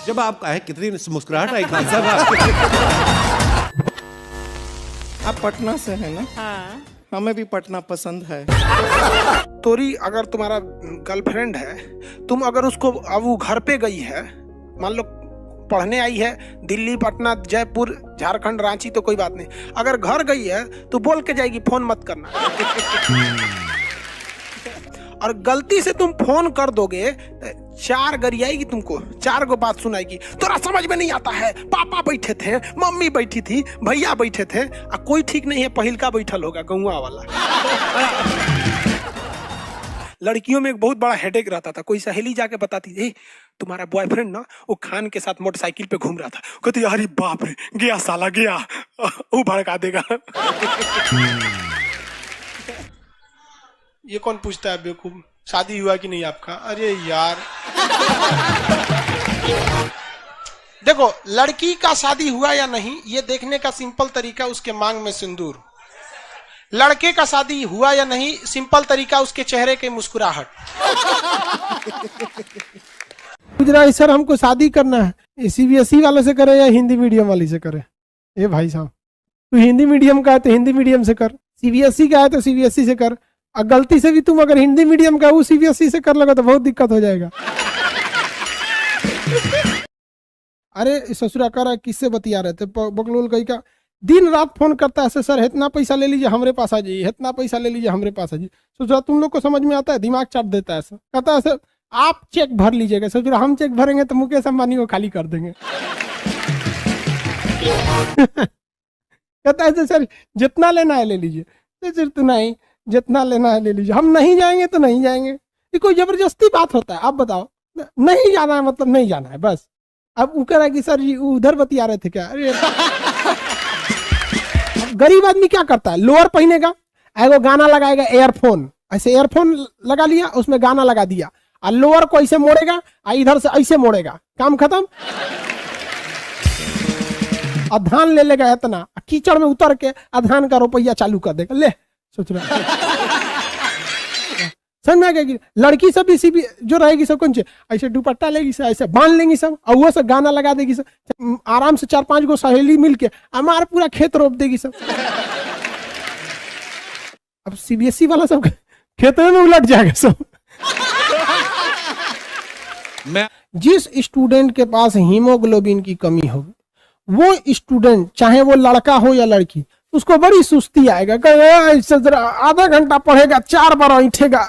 जब आप आए कितनी मुस्कुराहट आई खान साहब आपके। आप पटना से है ना? हाँ। हमें भी पटना पसंद है। तोरी अगर तुम्हारा गर्लफ्रेंड है, तुम अगर उसको अब वो घर पे गई है, मान लो पढ़ने आई है दिल्ली, पटना, जयपुर, झारखंड, रांची, तो कोई बात नहीं। अगर घर गई है तो बोल के जाएगी फोन मत करना। और गलती से तुम फोन कर दोगे तो 4 गरियाएगी तुमको, 4 गो बात सुनाएगी। तोरा समझ में नहीं आता है, पापा बैठे थे, मम्मी बैठी थी, भैया बैठे थे, कोई ठीक नहीं है, पहिलका बैठल होगा गौवा वाला। लड़कियों में एक बहुत बड़ा हेडेक रहता था। कोई सहेली जाके बताती थी, तुम्हारा बॉयफ्रेंड ना वो खान के साथ मोटरसाइकिल पे घूम रहा था। कहती अरे बाप रे, गया साला गया, वो भड़का देगा। ये कौन पूछता है बेवकूफ, शादी हुआ कि नहीं आपका? अरे यार देखो, लड़की का शादी हुआ या नहीं ये देखने का सिंपल तरीका उसके मांग में सिंदूर, लड़के का शादी हुआ या नहीं सिंपल तरीका उसके चेहरे की मुस्कुराहट। गुजरात सर हमको शादी करना है, CBSE वालों से करे या हिंदी मीडियम वाली से करे? ए भाई साहब, तू हिंदी मीडियम का है तो हिंदी मीडियम से कर, CBSE का है तो CBSE से कर। और गलती से भी तुम अगर हिंदी मीडियम का वो CBSE से कर लगा तो बहुत दिक्कत हो जाएगा। अरे ससुरा कर किससे बतिया रहे थे, बकलोल कहीं का दिन रात फोन करता है, सर इतना पैसा ले लीजिए हमारे पास आ जाइए, इतना पैसा ले लीजिए हमारे पास आ जाइए। ससुरा तुम लोग को समझ में आता है? दिमाग चाट देता है सर। कहता है सर आप चेक भर लीजिएगा। ससुरा हम चेक भरेंगे तो मुकेश अंबानी को खाली कर देंगे। कहता है सर जितना लेना है ले लीजिए। सर तो नहीं, जितना लेना है ले लीजिए, हम नहीं जाएंगे तो नहीं जाएंगे। ये कोई जबरदस्ती बात होता है? आप बताओ, नहीं जाना है मतलब नहीं जाना है बस। अब वो कह रहा है कि सर जी उधर बतिया रहे थे क्या? अरे गरीब आदमी क्या करता है, लोअर पहनेगा, एगो गाना लगाएगा, एयरफोन ऐसे एयरफोन लगा लिया, उसमें गाना लगा दिया, और लोअर को ऐसे मोड़ेगा, इधर से ऐसे मोड़ेगा, काम खत्म। और धान ले लेगा इतना, कीचड़ में उतर के धान का रुपया चालू कर देगा। ले सोच रहा समझ में आ गया? लड़की सब इसी भी जो रहेगी सब कौन से ऐसे दुपट्टा लेगी सब, ऐसे बांध लेंगी सब, और वो सब गाना लगा देगी सब, आराम से 4-5 गो सहेली मिलके हमारा पूरा खेत रोप देगी सब। अब CBSE वाला सब खेत में उलट जाएगा सब। जिस स्टूडेंट के पास हीमोग्लोबिन की कमी हो, वो स्टूडेंट चाहे वो लड़का हो या लड़की, उसको बड़ी सुस्ती आएगा। आधा घंटा पढ़ेगा, 4 बार ऐठेगा,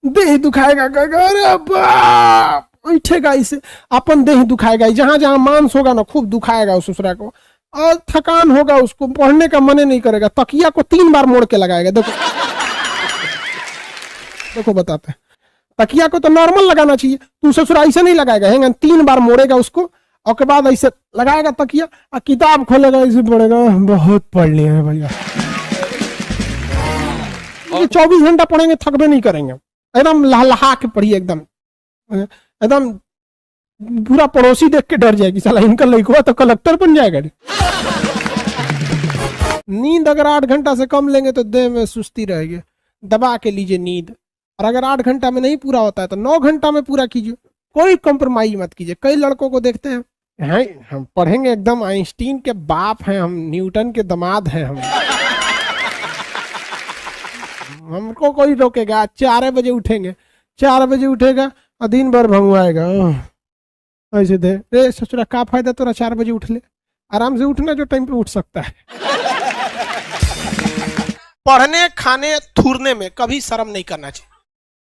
देह दुखाएगा, अरे बाप ऐठेगा, इसे अपन देह दुखाएगा, जहां जहां मांस होगा ना खूब दुखाएगा उस ससुरा को, और थकान होगा, उसको पढ़ने का मन नहीं करेगा, तकिया को 3 बार मोड़ के लगाएगा। देखो देखो बताते हैं, तकिया को तो नॉर्मल लगाना चाहिए, तू ससुरा ऐसे नहीं लगाएगा, है 3 बार मोड़ेगा उसको, और के बाद ऐसे लगाएगा तकिया, और किताब खोलेगा, ऐसे पढ़ेगा, बहुत पढ़ लिया है भैया। 24 घंटा पढ़ेंगे थकबे नहीं करेंगे, एकदम लहा के पढ़िए, एकदम एकदम पूरा पड़ोसी देख के डर जाएगी, साला इनका लड़का तो कलेक्टर बन जाएगा। नींद अगर 8 घंटा से कम लेंगे तो देह में सुस्ती रहेगी, दबा के लीजिए नींद। और अगर 8 घंटा में नहीं पूरा होता है तो 9 घंटा में पूरा कीजिए, कोई कॉम्प्रोमाइज मत कीजिए। कई लड़कों को देखते हैं, हम पढ़ेंगे, एकदम आइंस्टीन के बाप हैं हम, न्यूटन के दामाद हैं हम, हमको कोई रोकेगा? 4 बजे उठेंगे, 4 बजे उठेगा और दिन भर भंगवाएगा ऐसे दे। रे ससुरा का फायदा तोरा 4 बजे उठ ले, आराम से उठना जो टाइम पे उठ सकता है। पढ़ने, खाने, थूरने में कभी शर्म नहीं करना चाहिए।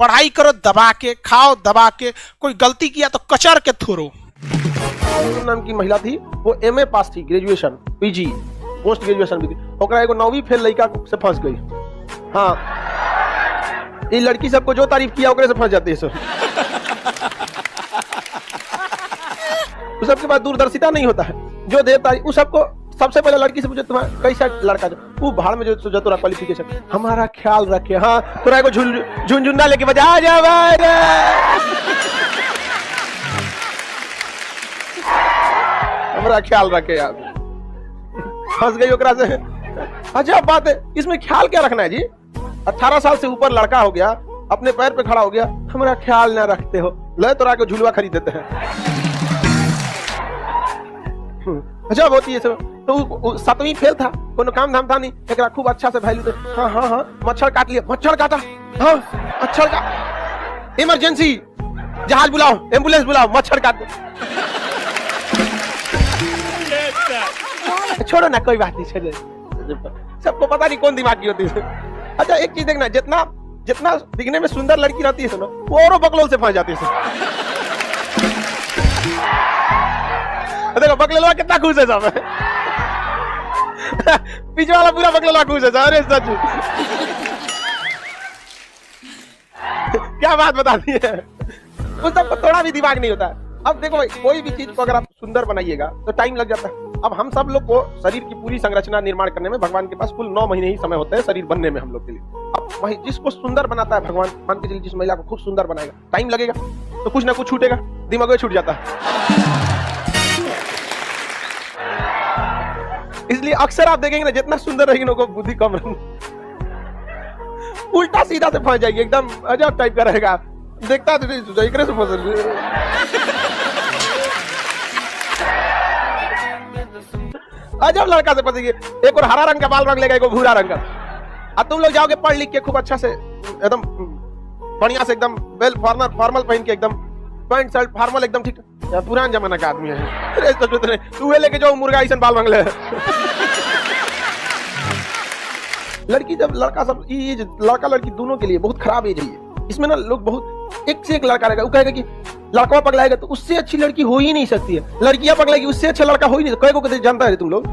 पढ़ाई करो दबा के, खाओ दबा के, कोई गलती किया तो कचर के थोरो। नाम की महिला थी, वो MA पास थी, ग्रेजुएशन, PG, पोस्ट ग्रेजुएशन भी थी, ओकरा एगो 9वीं फेल लड़का से फंस गई। हाँ, ये लड़की सबको जो तारीफ किया ओकरे से फंस जाती है सब। उस सबके बाद दूरदर्शिता नहीं होता है, जो देव तारीफ उस सबको सबसे पहले लड़की से पूछे तुम्हारा कैसा लड़का, वो भाड़ में जो तोरा क्वालिफिकेशन, हमारा ख्याल रखे। हाँ, तोरा को झुनझुना लेके बजा जा, हमारा ख्याल रखे यार। फंस गई ओकरा से। अच्छा बात है, इसमें ख्याल क्या रखना है जी? 18 साल से ऊपर लड़का हो गया, अपने पैर पे खड़ा हो गया, हमारा ख्याल ना रखते हो, ले तो आके झुलवा खरीद देते हैं। अच्छा होती है सब। तो 7वीं फेल था, कोनो काम धाम था नहीं, एक खूब अच्छा से वैल्यू दे। हाँ हाँ हाँ, मच्छर काट लिया, मच्छर काटा, हाँ मच्छर का इमरजेंसी, जहाज बुलाओ, एम्बुलेंस बुलाओ, मच्छर काट दो। छोड़ो ना, कोई बात नहीं, छोड़ो। सबको पता नहीं कौन दिमाग की होती है। अच्छा एक चीज देखना, जितना जितना दिखने में सुंदर लड़की रहती है सुनो, वो औरों बकलोल से फंस जाती है। देखो बकलोलवा कितना खुश है सब। पीछे वाला पूरा बकलोलवा खुश है। अरे सच क्या बात बता दी है। उस सबको थोड़ा भी दिमाग नहीं होता है। अब देखो भाई, कोई भी चीज को अगर आप सुंदर बनाइएगा तो टाइम लग जाता है। अब हम सब लोग को शरीर की पूरी संरचना निर्माण करने में भगवान के पास कुल 9 महीने ही समय होते हैं शरीर बनने में हम लोग के लिए। अब वही जिसको सुंदर बनाता है भगवान, मान के चलिए जिस महिला को खूब सुंदर बनाएगा, टाइम लगेगा तो कुछ ना कुछ छूटेगा, दिमाग में छूट जाता है। इसलिए अक्सर आप देखेंगे ना, जितना सुंदर रहेगी ना, बुद्धि कम रहेगी, उल्टा सीधा से फंस जाएगी, एकदम अजब टाइप का रहेगा, देखता तो से फंस। अजब लड़का से फंसेगी। एक और हरा रंग का बाल रंग लेगा, एक और भूरा रंग का। अब तुम लोग जाओगे पढ़ लिख के खूब अच्छा से एकदम बढ़िया से एकदम वेल फॉर्मल पहन के एकदम पैंट शर्ट फॉर्मल एकदम ठीक, पुरान जमाना का आदमी है। अरे तू लेके जाओ मुर्गा ऐसा बाल रंग ले। लड़की जब लड़का सब ये लड़का लड़की दोनों के लिए बहुत खराब एज है। इसमें ना लोग बहुत एक से एक लड़का रहेगा, वो कहेगा कि लड़का पगलाएगा तो उससे अच्छी लड़की हो ही नहीं सकती है, लड़कियां पगलाएगी उससे अच्छा लड़का हो ही नहीं। कई को जानता है तुम लोग।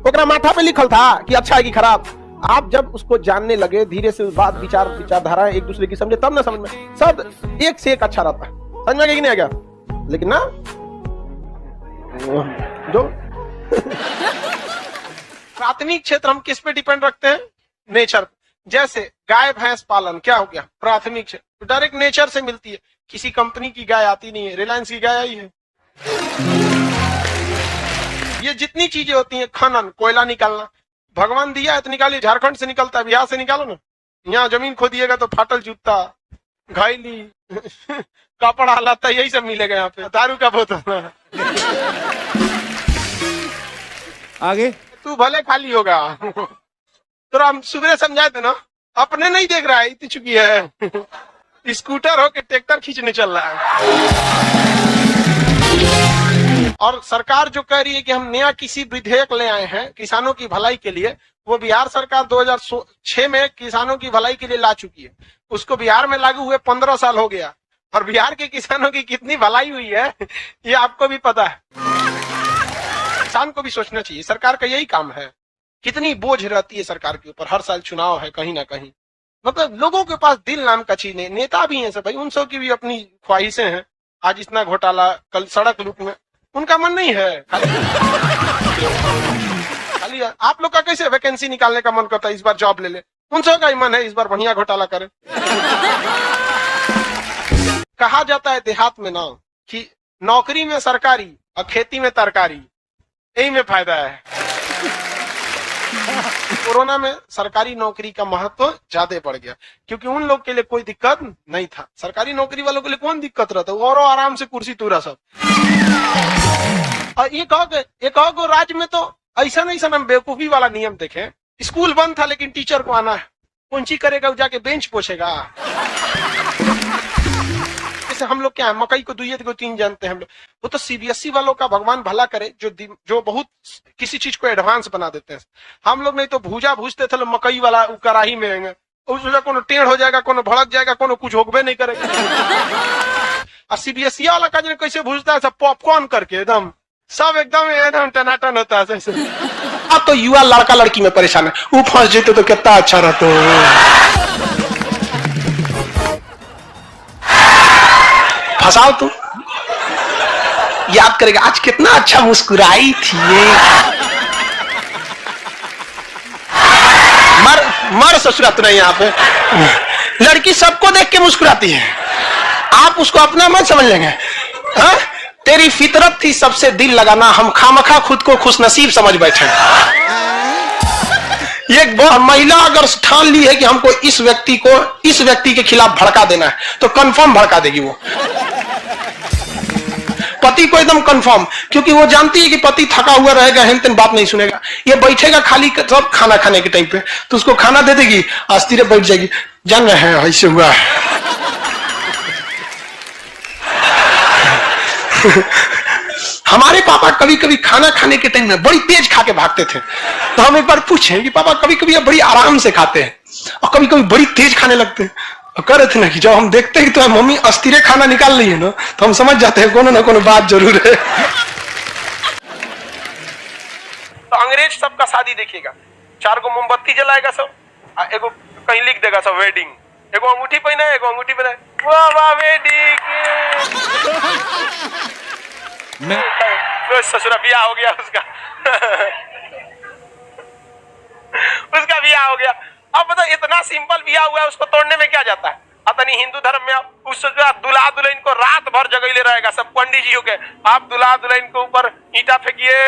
ओकरा माथा पे लिखल था कि अच्छा है कि खराब। आप जब उसको जानने लगे, धीरे से बात विचारधाराएं एक दूसरे की समझे, तब ना समझ में सब एक से एक अच्छा रहता है। समझ में नहीं आ गया? लेकिन ना जो प्राथमिक क्षेत्र हम किस पे डिपेंड रखते हैं? नेचर। जैसे गाय भैंस पालन क्या हो गया? प्राथमिक क्षेत्र, डायरेक्ट नेचर से मिलती है। किसी कंपनी की गाय आती नहीं है, रिलायंस की गाय आई है। ये जितनी चीजें होती हैं, खनन, कोयला निकालना, भगवान दिया है तो निकालिए। झारखंड से निकलता है, बिहार से निकालो ना। यहाँ जमीन खोदिएगा तो फाटल जूता, घायली, कपड़ा, लत्ता, यही सब मिलेगा यहाँ पे। दारू का बोतल। आगे तू भले खाली होगा तो हम सुबह समझाए थे ना, अपने नहीं देख रहा है, इतनी चुकी है। स्कूटर होके ट्रैक्टर खींचने चल रहा है। और सरकार जो कह रही है कि हम नया किसी विधेयक ले आए हैं किसानों की भलाई के लिए, वो बिहार सरकार 2006 में किसानों की भलाई के लिए ला चुकी है। उसको बिहार में लागू हुए 15 साल हो गया, और बिहार के किसानों की कितनी भलाई हुई है ये आपको भी पता है। किसान को भी सोचना चाहिए, सरकार का यही काम है। कितनी बोझ रहती है सरकार के ऊपर, हर साल चुनाव है कहीं ना कहीं। मतलब लोगों के पास दिल नाम का चीज नहीं, नेता भी हैं सब भाई, उन सब की भी अपनी ख्वाहिशें हैं। आज इतना घोटाला, कल सड़क लूट में, उनका मन नहीं है। खाली आप लोग का कैसे वैकेंसी निकालने का मन करता है, इस बार जॉब ले ले, उन सब का ही मन है इस बार बढ़िया घोटाला करे। कहा जाता है देहात में ना कि नौकरी में सरकारी और खेती में तरकारी, यही में फायदा है। कोरोना में सरकारी नौकरी का महत्व ज्यादा बढ़ गया, क्योंकि उन लोग के लिए कोई दिक्कत नहीं था। सरकारी नौकरी वालों के लिए कौन दिक्कत रहता, वो और आराम से कुर्सी तूरा सब। और ये कहो राज्य में तो ऐसा नहीं, हम बेवकूफी वाला नियम देखें। स्कूल बंद था लेकिन टीचर को आना है, कौन ची करेगा, वो जाके बेंच पोछेगा। जैसे हम लोग क्या है, मकई को 2 को 3 जानते हैं हम लोग। वो तो सीबीएसई वालों का भगवान भला करे, जो बहुत किसी चीज को एडवांस बना देते हैं। हम लोग नहीं तो भूजा भूजते थे, मकई वाला कड़ाही में उसमें कोनो टेढ़ हो जाएगा, कोनो भड़क जाएगा, कोनो कुछ होगबे नहीं करेगा। और सीबीएसई वाला का कैसे भूजता है, सब पॉपकॉर्न करके एकदम टनाटन होता है। अब तो युवा लड़का लड़की में परेशान है, वो फंस जाते तो कितना अच्छा रहता। फंसाओ तो याद करेगा, आज कितना अच्छा मुस्कुराई थी ये। मर ससुरात नहीं, यहाँ पे लड़की सबको देख के मुस्कुराती है, आप उसको अपना मत समझ लेंगे। हाँ? तेरी फितरत थी सबसे दिल लगाना, हम खामखा खुद को खुशनसीब समझ बैठे। ये महिला अगर ठान ली है कि हमको इस व्यक्ति के खिलाफ भड़का देना है तो कंफर्म भड़का देगी वो पति को, एकदम कंफर्म, क्योंकि वो जानती है कि पति थका हुआ रहेगा, हेन बात नहीं सुनेगा। ये बैठेगा खाली सब खाना खाने के टाइम पे तो उसको खाना दे देगी, आस्तीरे बैठ जाएगी, जान रहे हैं ऐसे हुआ है। हमारे पापा कभी कभी खाना खाने के टाइम में बड़ी तेज खा के भागते थे, तो हम एक बार पूछे कि पापा कभी कभी बड़ी आराम से खाते हैं और कभी कभी बड़ी तेज खाने लगते हैं, और कह रहे थे ना कि जब हम देखते हैं कि तो मम्मी अस्थिरे खाना निकाल रही है ना, तो हम समझ जाते हैं कोनो ना कोनो बात जरूर है। तो अंग्रेज सबका शादी देखिएगा, 4 गो मोमबत्ती जलाएगा सब, एगो कहीं लिख देगा सब वेडिंग, एगो अंगूठी पहना है, एगो अंगूठी पहना है, वाह वाह वेडिंग। ससुरा बियाह हो गया उसका उसका बियाह हो गया। अब बताओ इतना सिंपल बियाह हुआ है, उसको तोड़ने में क्या जाता है? अपनी हिंदू धर्म में उस दुल्हा दुल्हन को रात भर जगैले रहेगा सब पंडित जी के, आप दुल्हा दुल्हन के ऊपर ईंटा फेंकिए,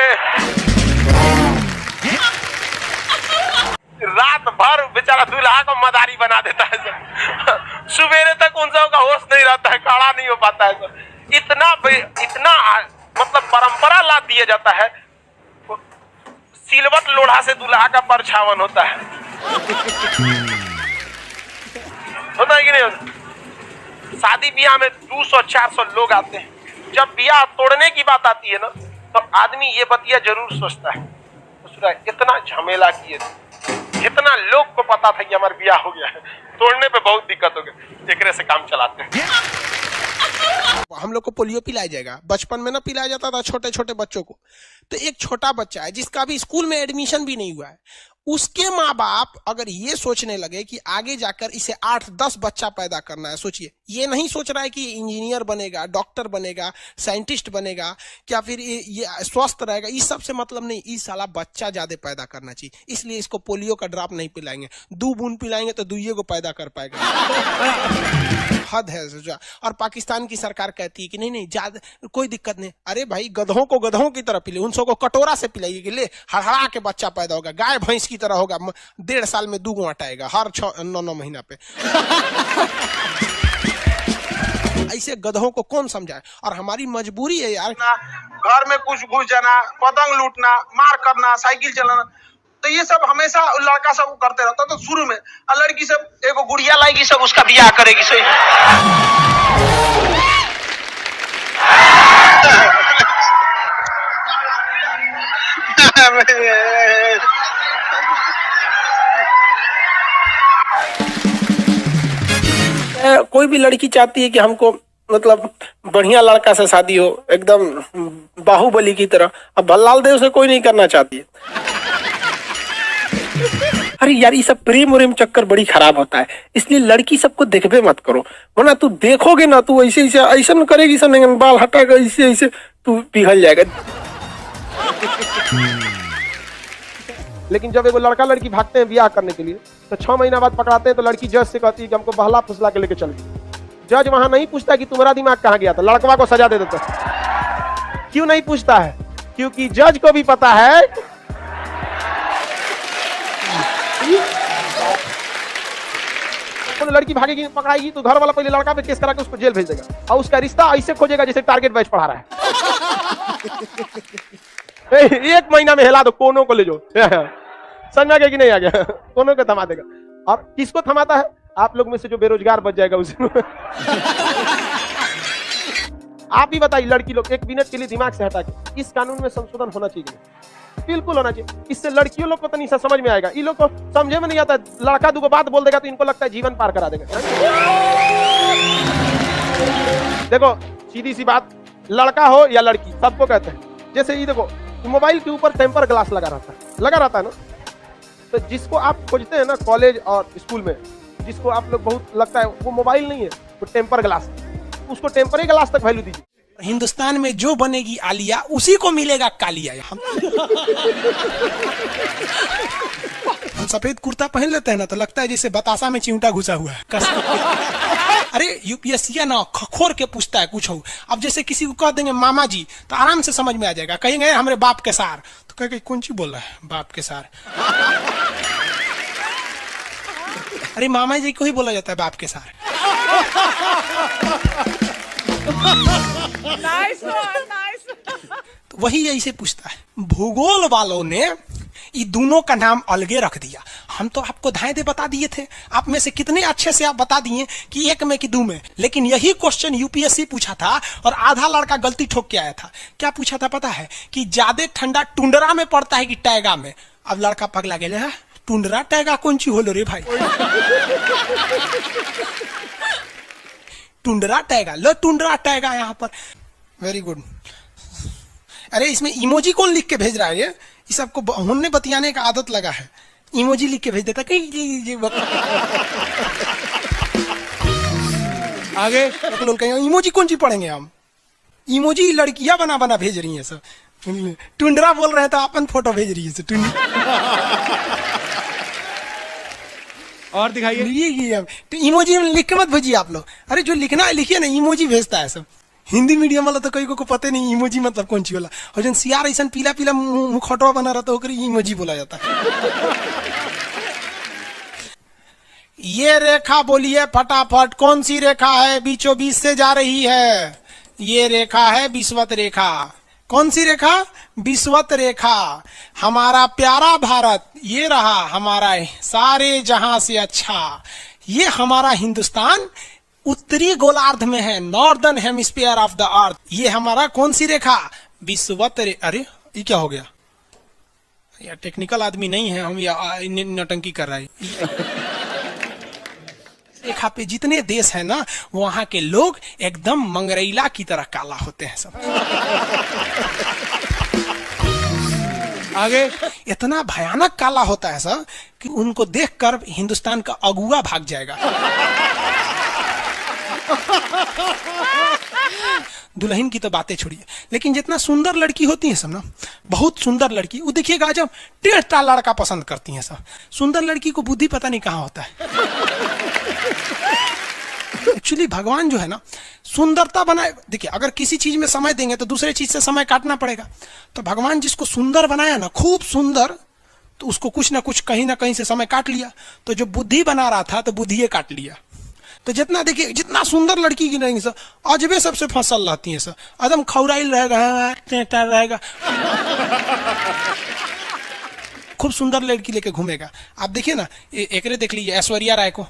रात भर बेचारा दुल्हा को मदारी बना देता है सब। सुबेरे तक उन सब का होश नहीं रहता है, काढ़ा नहीं हो पाता है सब। इतना मतलब परंपरा ला दिया जाता है, सिलवट लोढ़ा से दुल्हा का परछावन होता है। होता है कि नहीं होता? शादी ब्याह में 200-400 लोग आते हैं, जब ब्याह तोड़ने की बात आती है ना तो आदमी ये बतिया जरूर सोचता है, इतना झमेला किए थे, जितना लोग को पता था कि हमारा ब्याह हो गया है, तोड़ने पे बहुत दिक्कत हो गई, एक से काम चलाते हैं। हम लोग को पोलियो पिलाया जाएगा, बचपन में ना पिलाया जाता था छोटे छोटे बच्चों को। तो एक छोटा बच्चा है जिसका भी स्कूल में एडमिशन भी नहीं हुआ है, उसके माँ बाप अगर ये सोचने लगे कि आगे जाकर इसे 8-10 बच्चा पैदा करना है, सोचिए, ये नहीं सोच रहा है कि इंजीनियर बनेगा, डॉक्टर बनेगा, साइंटिस्ट बनेगा, क्या फिर ये स्वस्थ रहेगा, इस सब से मतलब नहीं, इस साला बच्चा ज्यादा पैदा करना चाहिए, इसलिए इसको पोलियो का ड्रॉप नहीं पिलाएंगे, 2 बूंद पिलाएंगे तो 2 को पैदा कर पाएगा। हद है सोचा। और पाकिस्तान की सरकार कहती है कि नहीं ज्यादा कोई दिक्कत नहीं, अरे भाई गधों को गधों की तरह पिले, उन सबको कटोरा से पिलाइए कि ले हड़हड़ा के बच्चा पैदा होगा, गाय भैंस की तरह होगा, 1.5 साल में 2 अटाएगा हर 9 महीना पे। ऐसे गधों को कौन समझाए? और हमारी मजबूरी है यार, घर में कुछ घुस जाना, पतंग लूटना, मार करना, साइकिल चलाना, तो ये सब हमेशा लड़का सब करते रहता। तो शुरू में लड़की सब एगो गुड़िया लाएगी, सब उसका बियाह करेगी सही। कोई भी लड़की चाहती है कि हमको मतलब बढ़िया लड़का से शादी हो, एकदम बाहुबली की तरह। अब भल्लाल देव से कोई नहीं करना चाहती है। अरे यार ये सब प्रेम उरेम चक्कर बड़ी खराब होता है, इसलिए लड़की सबको देखबे मत करो, वरना तू देखोगे ना, तू ऐसे ऐसा करेगी, सब बाल हटाएगा, ऐसे तू पिघल जाएगा। लेकिन जब एगो लड़का लड़की भागते हैं ब्याह करने के लिए, तो 6 महीना बाद पकड़ाते हैं, तो लड़की जज से कहती है कि हमको बहला फुसला के लेके चल गई। जज वहां नहीं पूछता कि तुम्हारा दिमाग कहाँ गया था, लड़कवा को सजा दे देता। क्यों नहीं पूछता है? क्योंकि जज को भी पता है तो लड़की भागेगी, पकड़ाएगी, तो घर वाला पहले लड़का पे केस करा के उसको जेल भेज देगा, और उसका रिश्ता ऐसे खोजेगा जैसे टारगेट बैच पढ़ा रहा है। 1 महीना में हिला दो, कोनों को ले जाओ, समझ में आ गया कि नहीं आ गया? कोनों को थमा देगा। और किसको थमाता है? आप लोग में से जो बेरोजगार बच जाएगा उसे। आप ही बताइए, लड़की लोग 1 मिनट के लिए दिमाग से हटा के, इस कानून में संशोधन होना चाहिए, बिल्कुल होना चाहिए। इससे लड़कियों लोग को तो नहीं समझ में आएगा, इन लोग को समझे में नहीं आता। लड़का 2 बात बोल देगा तो इनको लगता है जीवन पार करा देगा। देखो सीधी सी बात, लड़का हो या लड़की, सबको कहते हैं, जैसे ये देखो मोबाइल के ऊपर टेम्पर ग्लास लगा रहता है ना, तो जिसको आप खोजते हैं ना कॉलेज और स्कूल में, जिसको आप लोग बहुत लगता है वो मोबाइल नहीं है, वो टेम्पर ग्लास, उसको टेम्पर ग्लास तक वैल्यू दीजिए। हिंदुस्तान में जो बनेगी आलिया, उसी को मिलेगा कालिया। हम सफेद कुर्ता पहन लेते हैं ना तो लगता है जैसे बतासा में चिमटा घुसा हुआ है। अरे यूपीएससी ना खखोर के पूछता है कुछ हो। अब जैसे किसी को कह देंगे मामा जी तो आराम से समझ में आ जाएगा। कहेंगे हमारे बाप के सार तो कहेंगे कौन सी बोल रहा है बाप के सार। अरे मामा जी को ही बोला जाता है बाप के सार। तो वही ऐसे पूछता है। भूगोल वालों ने ये दोनों का नाम अलगे रख दिया। हम तो आपको धाए दे बता दिए थे, आप में से कितने अच्छे से आप बता दिए कि एक में कि दो में। लेकिन यही क्वेश्चन यूपीएससी पूछा था और आधा लड़का गलती ठोक के आया था। क्या पूछा था पता है कि ज्यादा ठंडा टुंडरा में पड़ता है कि टैगा में। अब लड़का पगला गया, टुंडरा टैगा कौन ची होलो रे भाई। टुंडरा टैगा, लो टुंडरा टैगा यहाँ पर। Very good. अरे इसमें इमोजी कौन लिख के भेज रहा है? ये सबको हमने बतियाने का आदत लगा है। इमोजी लिख के भेज देता कहीं आगे लोग कहेंगे इमोजी कौन सी पढ़ेंगे हम। इमोजी लड़कियां बना बना भेज रही हैं सब। टुंडरा बोल रहे हैं तो अपन फोटो भेज रही है। और दिखाइए। तो इमोजी लिख के मत भेजिए आप लोग। अरे जो लिखना है लिखिए ना, इमोजी भेजता है सब। हिंदी मीडियम वाला तो कई को पता नहीं इमोजी मतलब कौन सी वाला। और जन सियार ऐसा पीला पीला मुखौटवा बना रहा तो इमोजी बोला जाता है। ये रेखा बोलिए फटाफट, कौन सी रेखा है बीचों बीच से जा रही है? ये रेखा है विषुवत रेखा। कौन सी रेखा? विषुवत रेखा। हमारा प्यारा भारत ये रहा हमारा सारे जहां से अच्छा। ये हमारा हिंदुस्तान उत्तरी गोलार्ध में है, northern hemisphere of the earth. ये हमारा कौन सी रेखा? विषुवत रेखा। अरे ये क्या हो गया यार, टेक्निकल आदमी नहीं है हम, या नौटंकी कर रहा है। रेखा पे जितने देश है ना वहां के लोग एकदम मंगरैला की तरह काला होते हैं सब। आगे इतना भयानक काला होता है सब कि उनको देखकर हिंदुस्तान का अगुआ भाग जाएगा। दुल्हन की तो बातें छोड़िए, लेकिन जितना सुंदर लड़की होती है सब ना, बहुत सुंदर लड़की, वो देखिएगा जब टेढ़ा लड़का पसंद करती है सब। सुंदर लड़की को बुद्धि पता नहीं कहाँ होता है। एक्चुअली भगवान जो है ना सुंदरता बनाए। देखिए अगर किसी चीज में समय देंगे तो दूसरे चीज से समय काटना पड़ेगा। तो भगवान जिसको सुंदर बनाया ना, खूब सुंदर, तो उसको कुछ ना कुछ कहीं ना कहीं से समय काट लिया। तो जो बुद्धि बना रहा था तो बुद्धि काट लिया। तो जितना देखिए जितना सुंदर लड़की की रहेंगी सर, अजबे सबसे फसल रहती है सर, एकदम खौराइल रहेगा, खूब सुंदर लड़की लेके घूमेगा। आप देखिए ना, एकरे देख लीजिए ऐश्वर्या राय को,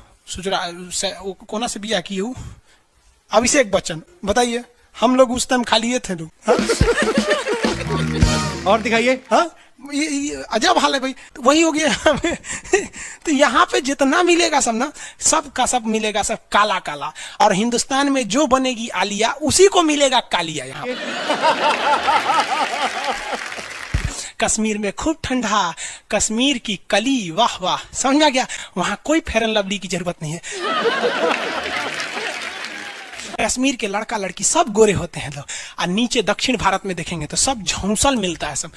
कोना से बिया की हूँ, अभिषेक बच्चन। बताइए हम लोग उस टाइम खाली थे लोग। और दिखाइए। हाँ ये अजब हाल है भाई। तो वही हो गया। तो यहाँ पे जितना मिलेगा सब ना, सब का सब मिलेगा सब काला काला। और हिंदुस्तान में जो बनेगी आलिया उसी को मिलेगा कालिया। यहाँ कश्मीर में खूब ठंडा, कश्मीर की कली, वाह वाह, समझ में आ गया। वहां कोई फेयर एंड लवली की जरूरत नहीं है। कश्मीर के लड़का लड़की सब गोरे होते हैं लोग। और नीचे दक्षिण भारत में देखेंगे तो सब झौंसल मिलता है सब।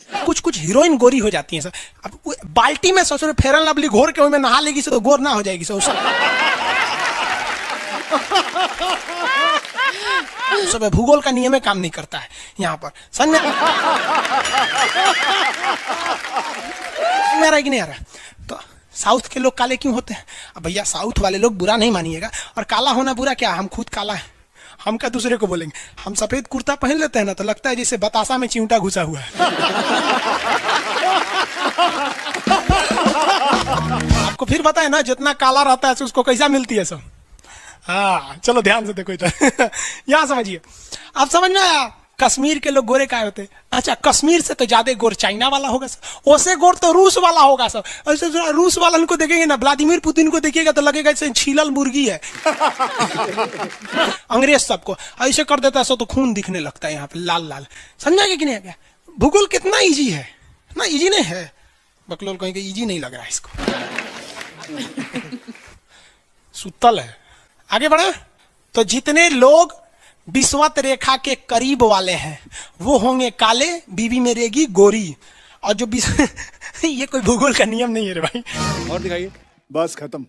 कुछ कुछ हीरोइन गोरी हो जाती हैं सब। अब बाल्टी में सोच रहे फेयर एंड लवली घोर के उसमें नहा लेगी तो गोर ना हो जाएगी सब। सब भूगोल का नियम काम नहीं करता है यहाँ पर। समझ में कि नहीं आ रहा? तो साउथ के लोग काले क्यों होते हैं? अब भैया साउथ वाले लोग बुरा नहीं मानिएगा, और काला होना बुरा क्या, हम खुद काला है। हम क्या दूसरे को बोलेंगे? हम सफेद कुर्ता पहन लेते हैं ना तो लगता है जैसे बतासा में चिमटा घुसा हुआ है। आपको फिर बताए ना, जितना काला रहता है उसको कैसा मिलती है सब। हाँ चलो ध्यान से देखो इधर। यहाँ समझिए, आप समझ में आया? कश्मीर के लोग गोरे काय होते हैं? अच्छा कश्मीर से तो ज्यादा गोर चाइना वाला होगा सर, ओसे गोर तो रूस वाला होगा सर। ऐसे रूस वाला को देखेंगे ना, व्लादिमीर पुतिन को देखिएगा तो लगेगा जैसे छीलल मुर्गी है। अंग्रेज सबको ऐसे कर देता है सो तो खून दिखने लगता है यहाँ पे लाल लाल। समझा कि नहीं? क्या भूगोल कितना इजी है ना? इजी नहीं है, बकलोल कहेंगे इजी नहीं लग रहा है इसको। सुतल है। आगे बढ़े तो जितने लोग विषुवत रेखा के करीब वाले हैं वो होंगे काले, बीवी में रहेगी गोरी। और जो 20 ये कोई भूगोल का नियम नहीं है रे भाई। और दिखाइए। बस खत्म।